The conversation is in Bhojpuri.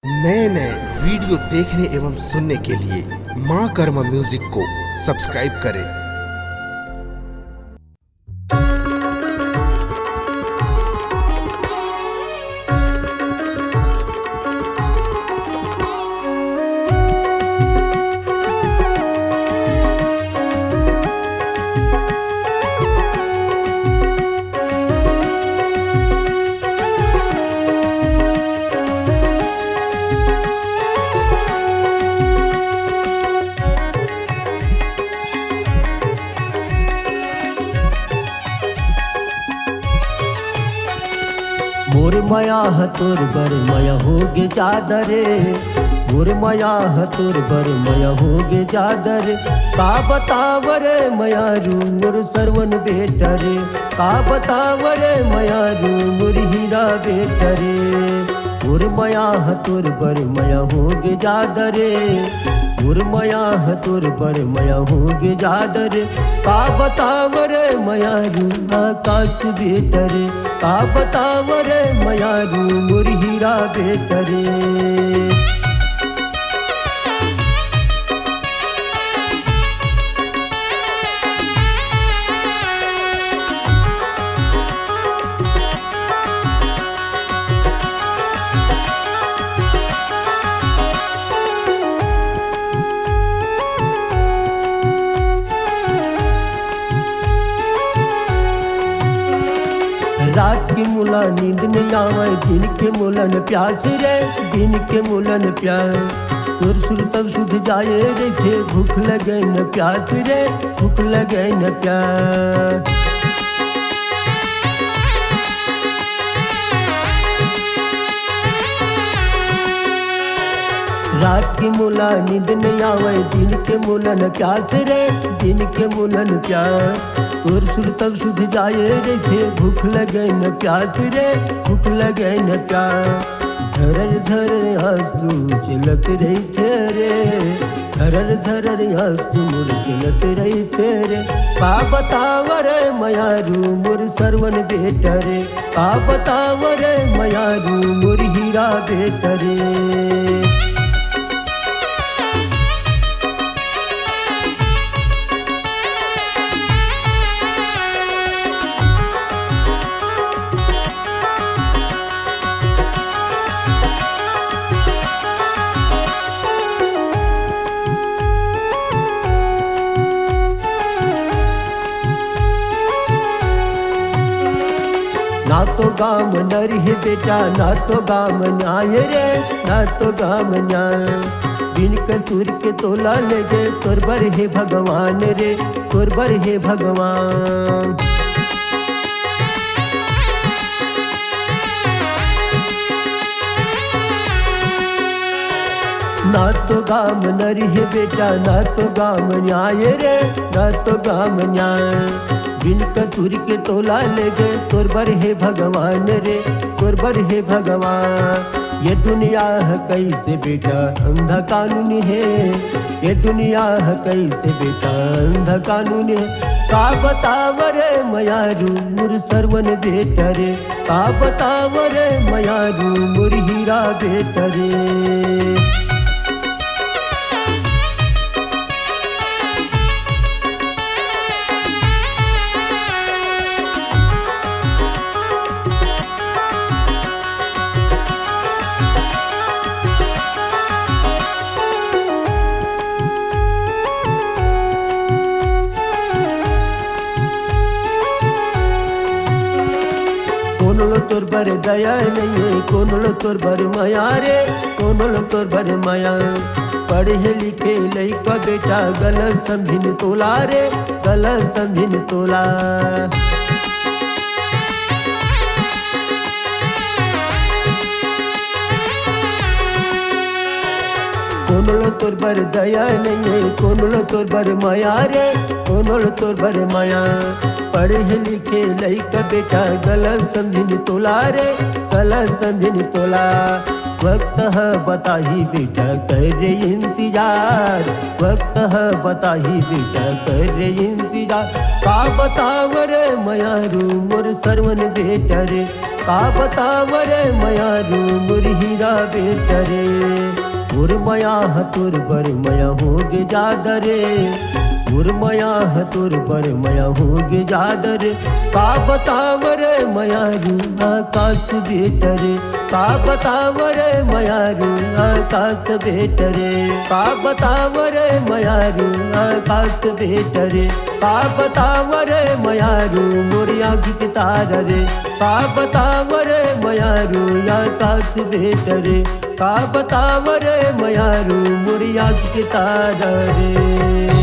नए नए वीडियो देखने एवं सुनने के लिए माँ कर्मा म्यूजिक को सब्सक्राइब करें। मोर माया हतुर बर माया होगे जादरे, मोर माया हतुर बर माया होगे जादर। का बतावरे माया रू मोर सरवन बेटरे, का बतावरे माया रू मोर हीरा बेटरे। मोर माया हतुर बर माया होगे जादरे, मोर माया हतुर बर माया होगे जादर। का बतावरे माया रू आकाश बेटरे, का बतावरे माया रू मोर हीरा बेटरे। रात की मुला नींद नहीं आवे, दिन के मुलन प्यास रे, दिन के मुलन प्यास। तुर सुर तब सुध जाए रे थे, भूख लगे न प्यास रे, भूख लगे न प्यास। रात की मुला नींद नहीं आवे, दिन के मुलन प्यास रे, दिन के मुलन प्यास। तुर सुर तब सुध जाए रे थे, भूख लगे न प्यास रे, भूख लगे न प्यास। धरर धरर आंसू चलत रही थे रे, धरर धरर आंसू मोर चलत रही थे रे। का बतावरे माया रू मोर सरवन बेटरे, का बतावरे माया रू मोर हीरा बेटरे। ना तो गाम नर है बेटा, ना तो गाम न्याय रे, ना तो गाम न्याय। बिन कसूर के तोला लगे, तोर बर है भगवान रे, तोर बर है भगवान। ना तो गाम नर है बेटा, ना तो गाम न्याय रे, ना तो गाम न्याय। बिन कसूर के तोला लगे, तोर बर है भगवान रे, तोर बर है भगवान। ये दुनिया है कैसे बेटा अंधा कानून है, ये दुनिया है कैसे बेटा अंधा कानून है। का बतावरे माया रू मोर सरवन बेटरे, का बतावरे माया रू मोर हीरा बेटरे। कोनलो तोर बर दया नहीं, कोनलो तोर बर माया रे, कोनलो तोर बर माया। पढ़े लिखे लइका बेटा गलत समझिन तोला रे, गलत समझिन तोला। कोनलो तोर बर दया नहीं, कोनलो तोर बर माया रे, कोनलो तोर बर माया। पढ़े लिखे लइका बेटा गलत समझिन तोला रे, गलत समझिन तोला। वक्त है बताही बेटा कर रे इंतजार, वक्त है बताही बेटा कर रे इंतजार। का बतावरे माया रू मोर सरवन बेटा रे, का बताव रे मयारू मोर हीरा बेटा रे उर्मया हतुर बर मया होगे जादा रे उर्मया हतुर बर मया होगे जादा रे का बताव रे मयारू आकाश बेटा रे का बताव रे मयारू आकाश बेटा रे का बताव रे मयारू आकाश बेटा रे का बताव रे मयारू मोरी आँख के तारा रे का बताव रे मयारू आकाश बेटा रे का बताव रे मयारू मोरी आँख के तारा रे।